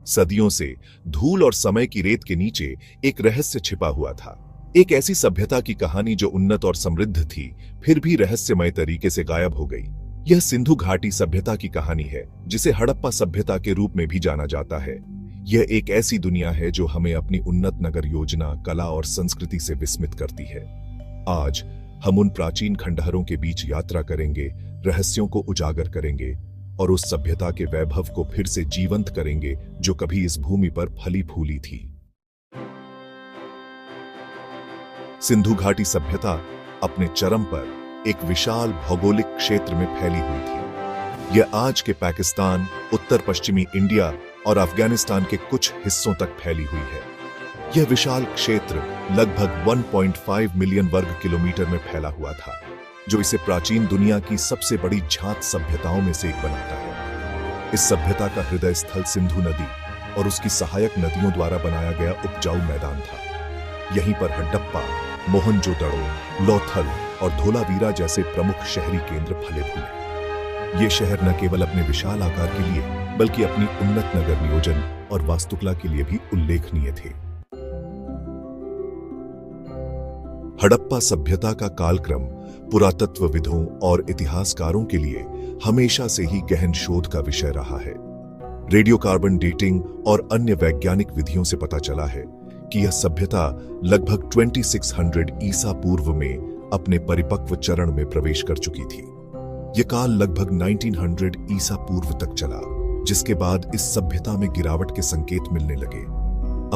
सदियों से धूल और समय की रेत के नीचे एक रहस्य छिपा हुआ था। एक ऐसी सभ्यता की कहानी जो उन्नत और समृद्ध थी, फिर भी रहस्यमय तरीके से गायब हो गई। यह सिंधु घाटी सभ्यता की कहानी है, जिसे हड़प्पा सभ्यता के रूप में भी जाना जाता है। यह एक ऐसी दुनिया है जो हमें अपनी उन्नत नगर योजना, कला और संस्कृति से विस्मित करती है। आज हम उन प्राचीन खंडहरों के बीच यात्रा करेंगे, रहस्यों को उजागर करेंगे और उस सभ्यता के वैभव को फिर से जीवंत करेंगे जो कभी इस भूमि पर फली फूली थी। सिंधु घाटी सभ्यता अपने चरम पर एक विशाल भौगोलिक क्षेत्र में फैली हुई थी। यह आज के पाकिस्तान, उत्तर पश्चिमी इंडिया और अफगानिस्तान के कुछ हिस्सों तक फैली हुई है। यह विशाल क्षेत्र लगभग 1.5 मिलियन वर्ग किलोमीटर में फैला हुआ था, जो इसे प्राचीन दुनिया की सबसे बड़ी झात सभ्यताओं में से एक बनाता है। इस सभ्यता का हृदय स्थल सिंधु नदी और उसकी सहायक नदियों द्वारा बनाया गया उपजाऊ मैदान था। यहीं पर हड़प्पा, मोहनजोदड़ो, लोथल और धोलावीरा जैसे प्रमुख शहरी केंद्र फले फूले। ये शहर न केवल अपने विशाल आकार के लिए बल्कि अपनी उन्नत नगर नियोजन और वास्तुकला के लिए भी उल्लेखनीय थे। हड़प्पा सभ्यता का कालक्रम पुरातत्वविदों और इतिहासकारों के लिए हमेशा से ही गहन शोध का विषय रहा है। रेडियोकार्बन डेटिंग और अन्य वैज्ञानिक विधियों से पता चला है कि यह सभ्यता लगभग 2600 ईसा पूर्व में अपने परिपक्व चरण में प्रवेश कर चुकी थी। यह काल लगभग 1900 ईसा पूर्व तक चला, जिसके बाद इस सभ्यता में गिरावट के संकेत मिलने लगे।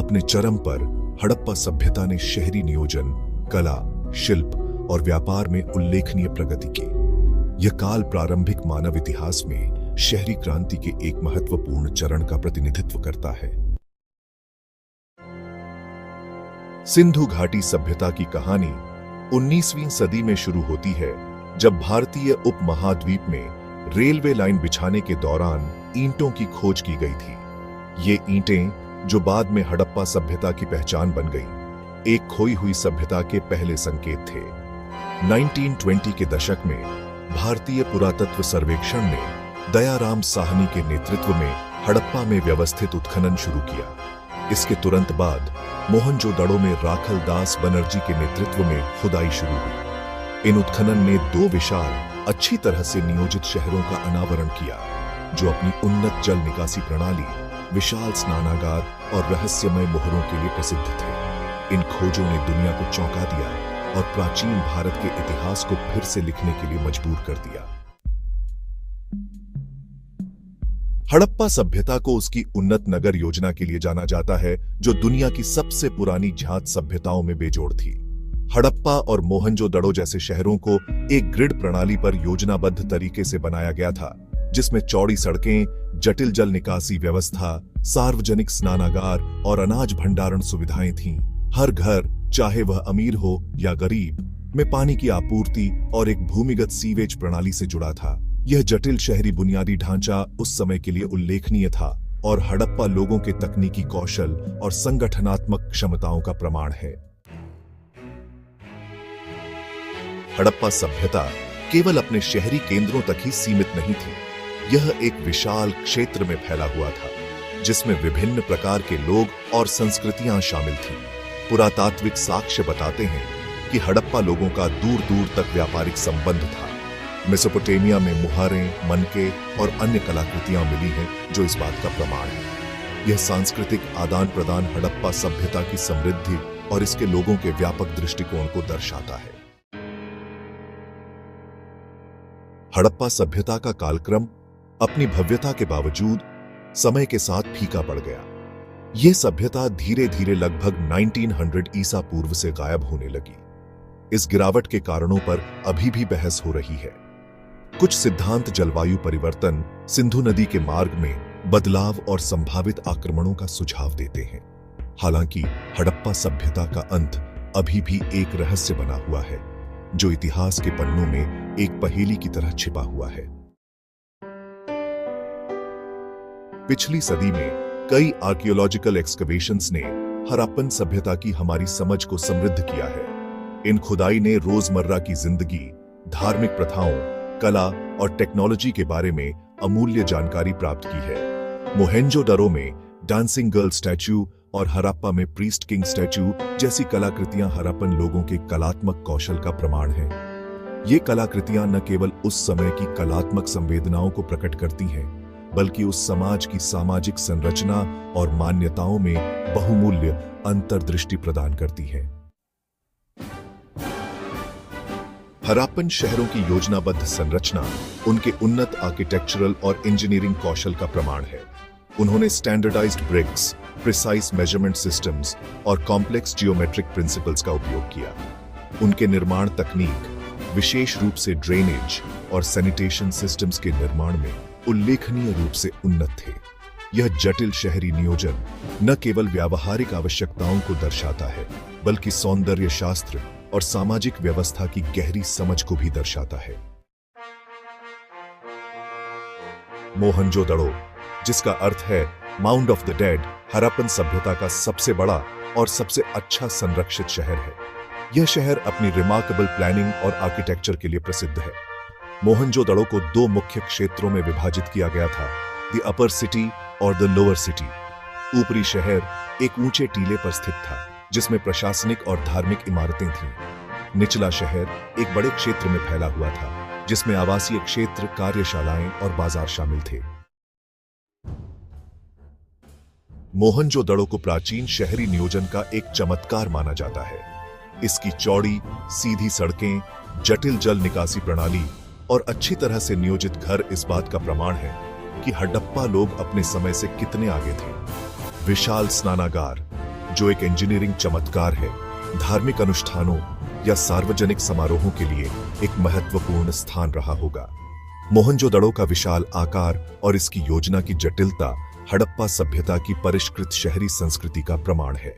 अपने चरम पर हड़प्पा सभ्यता ने शहरी नियोजन, कला, शिल्प और व्यापार में उल्लेखनीय प्रगति की। यह काल प्रारंभिक मानव इतिहास में शहरी क्रांति के एक महत्वपूर्ण चरण का प्रतिनिधित्व करता है। सिंधु घाटी सभ्यता की कहानी 19वीं सदी में शुरू होती है, जब भारतीय उपमहाद्वीप में रेलवे लाइन बिछाने के दौरान ईंटों की खोज की गई थी। ये ईंटें, जो बाद में हड़प्पा सभ्यता की पहचान बन गई, एक खोई हुई सभ्यता के पहले संकेत थे। 1920 के दशक में भारतीय पुरातत्व सर्वेक्षण ने दयाराम साहनी के नेतृत्व में हड़प्पा में व्यवस्थित उत्खनन शुरू किया। इसके तुरंत बाद मोहनजोदड़ो में राखल दास बनर्जी के नेतृत्व में खुदाई शुरू हुई। इन उत्खनन ने 2 विशाल, अच्छी तरह से नियोजित शहरों का अनावरण किया, जो अपनी उन्नत जल निकासी प्रणाली, विशाल स्नानागार और रहस्यमय मोहरों के लिए प्रसिद्ध थे। इन खोजों ने दुनिया को चौंका दिया और प्राचीन भारत के इतिहास को फिर से लिखने के लिए मजबूर कर दिया। हड़प्पा सभ्यता को उसकी उन्नत नगर योजना के लिए जाना जाता है, जो दुनिया की सबसे पुरानी झात सभ्यताओं में बेजोड़ थी। हड़प्पा और मोहनजोदड़ो जैसे शहरों को एक ग्रिड प्रणाली पर योजनाबद्ध तरीके से बनाया गया था, जिसमें चौड़ी सड़कें, जटिल जल निकासी व्यवस्था, सार्वजनिक स्नानागार और अनाज भंडारण सुविधाएं थीं। हर घर, चाहे वह अमीर हो या गरीब, में पानी की आपूर्ति और एक भूमिगत सीवेज प्रणाली से जुड़ा था। यह जटिल शहरी बुनियादी ढांचा उस समय के लिए उल्लेखनीय था और हड़प्पा लोगों के तकनीकी कौशल और संगठनात्मक क्षमताओं का प्रमाण है। हड़प्पा सभ्यता केवल अपने शहरी केंद्रों तक ही सीमित नहीं थी। यह एक विशाल क्षेत्र में फैला हुआ था, जिसमें विभिन्न प्रकार के लोग और संस्कृतियां शामिल थीं। पुरातात्विक साक्ष्य बताते हैं कि हड़प्पा लोगों का दूर दूर तक व्यापारिक संबंध था। मेसोपोटामिया में मुहारें, मनके और अन्य कलाकृतियां मिली हैं, जो इस बात का प्रमाण है। यह सांस्कृतिक आदान प्रदान हड़प्पा सभ्यता की समृद्धि और इसके लोगों के व्यापक दृष्टिकोण को दर्शाता है। हड़प्पा सभ्यता का कालक्रम अपनी भव्यता के बावजूद समय के साथ फीका पड़ गया। यह सभ्यता धीरे धीरे लगभग 1900 ईसा पूर्व से गायब होने लगी। इस गिरावट के कारणों पर अभी भी बहस हो रही है। कुछ सिद्धांत जलवायु परिवर्तन, सिंधु नदी के मार्ग में बदलाव और संभावित आक्रमणों का सुझाव देते हैं। हालांकि हड़प्पा सभ्यता का अंत अभी भी एक रहस्य बना हुआ है, जो इतिहास के पन्नों में एक पहेली की तरह छिपा हुआ है। पिछली सदी में कई आर्कियोलॉजिकल एक्सकवेशंस ने हड़प्पन सभ्यता की हमारी समझ को समृद्ध किया है। इन खुदाई ने रोजमर्रा की जिंदगी, धार्मिक प्रथाओं, कला और टेक्नोलॉजी के बारे में अमूल्य जानकारी प्राप्त की है। मोहेंजोदड़ो में डांसिंग गर्ल स्टैच्यू और हड़प्पा में प्रीस्ट किंग स्टैच्यू जैसी कलाकृतियां हड़प्पन लोगों के कलात्मक कौशल का प्रमाण हैं। ये कलाकृतियां न केवल उस समय की कलात्मक संवेदनाओं को प्रकट करती हैं, बल्कि उस समाज की सामाजिक संरचना और मान्यताओं में बहुमूल्य अंतर्दृष्टि प्रदान करती हैं। हड़प्पन शहरों की योजनाबद्ध संरचना उनके उन्नत आर्किटेक्चरल और इंजीनियरिंग कौशल का प्रमाण है। उन्होंने standardised bricks, precise measurement systems और कॉम्प्लेक्स जियोमेट्रिक प्रिंसिपल्स का उपयोग किया। उनके निर्माण तकनीक, विशेष रूप से ड्रेनेज और सैनिटेशन सिस्टम्स के निर्माण में उल्लेखनीय रूप से उन्नत थे। यह जटिल शहरी नियोजन न केवल व्यावहारिक आवश्यकताओं को दर्शाता है, बल्कि सौंदर्य शास्त्र और सामाजिक व्यवस्था की गहरी समझ को भी दर्शाता है। मोहनजोदड़ो, जिसका अर्थ है mound of the dead, Harappan सभ्यता का सबसे बड़ा और सबसे अच्छा संरक्षित शहर है। यह शहर अपनी रिमार्केबल प्लानिंग और आर्किटेक्चर के लिए प्रसिद्ध है। मोहनजोदड़ो को दो मुख्य क्षेत्रों में विभाजित किया गया था, द अपर सिटी और द लोअर सिटी। ऊपरी शहर एक ऊंचे टीले पर स्थित था, जिसमें प्रशासनिक और धार्मिक इमारतें थीं। निचला शहर एक बड़े क्षेत्र में फैला हुआ था, जिसमें आवासीय क्षेत्र, कार्यशालाएं और बाजार शामिल थे। मोहनजोदड़ो को प्राचीन शहरी नियोजन का एक चमत्कार माना जाता है। इसकी चौड़ी, सीधी सड़कें, जटिल जल निकासी प्रणाली और अच्छी तरह से नियोजित घर इस बात का प्रमाण है कि हड़प्पा लोग अपने समय से कितने आगे थे। विशाल स्नानागार, जो एक इंजीनियरिंग चमत्कार है, धार्मिक अनुष्ठानों या सार्वजनिक समारोहों के लिए एक महत्वपूर्ण स्थान रहा होगा। मोहनजोदड़ो का विशाल आकार और इसकी योजना की जटिलता हड़प्पा सभ्यता की परिष्कृत शहरी संस्कृति का प्रमाण है।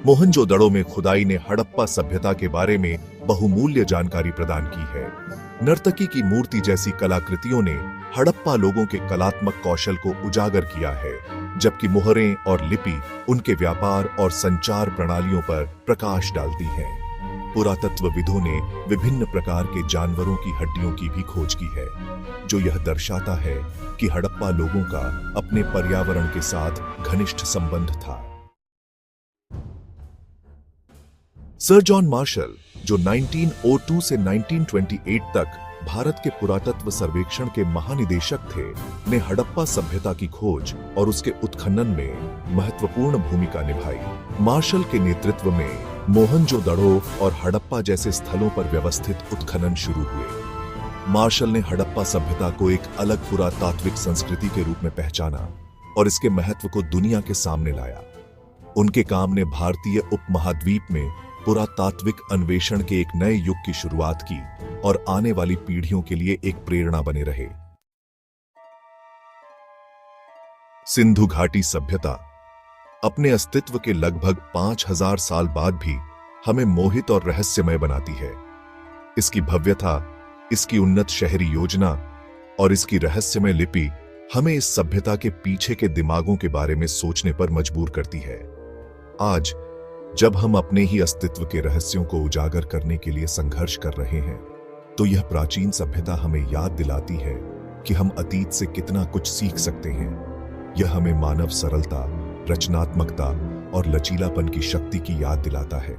मोहनजोदड़ो में खुदाई ने हड़प्पा सभ्यता के बारे में बहुमूल्य जानकारी प्रदान की है। नर्तकी की मूर्ति जैसी कलाकृतियों ने हड़प्पा लोगों के कलात्मक कौशल को उजागर किया है, जबकि मोहरें और लिपि उनके व्यापार और संचार प्रणालियों पर प्रकाश डालती हैं। पुरातत्वविदों ने विभिन्न प्रकार के जानवरों की हड्डियों की भी खोज की है, जो यह दर्शाता है कि हड़प्पा लोगों का अपने पर्यावरण के साथ घनिष्ठ संबंध था। सर जॉन मार्शल, जो 1902 से 1928 तक भारत के पुरातत्व सर्वेक्षण के महानिदेशक थे, ने हड़प्पा सभ्यता की खोज और उसके उत्खनन में महत्वपूर्ण भूमिका निभाई। मार्शल के नेतृत्व में मोहनजोदड़ो और हड़प्पा जैसे स्थलों पर व्यवस्थित उत्खनन शुरू हुए। मार्शल ने हड़प्पा सभ्यता को एक अलग पुरातात्विक संस्कृति के रूप में पहचाना और इसके महत्व को दुनिया के सामने लाया। उनके काम ने भारतीय उपमहाद्वीप में पुरातात्विक अन्वेषण के एक नए युग की शुरुआत की और आने वाली पीढ़ियों के लिए एक प्रेरणा बने रहे। सिंधु घाटी सभ्यता अपने अस्तित्व के लगभग 5000 साल बाद भी हमें मोहित और रहस्यमय बनाती है। इसकी भव्यता, इसकी उन्नत शहरी योजना और इसकी रहस्यमय लिपि हमें इस सभ्यता के पीछे के दिमागों के बारे में सोचने पर मजबूर करती है। आज जब हम अपने ही अस्तित्व के रहस्यों को उजागर करने के लिए संघर्ष कर रहे हैं, तो यह प्राचीन सभ्यता हमें याद दिलाती है कि हम अतीत से कितना कुछ सीख सकते हैं। यह हमें मानव सरलता, रचनात्मकता और लचीलापन की शक्ति की याद दिलाता है।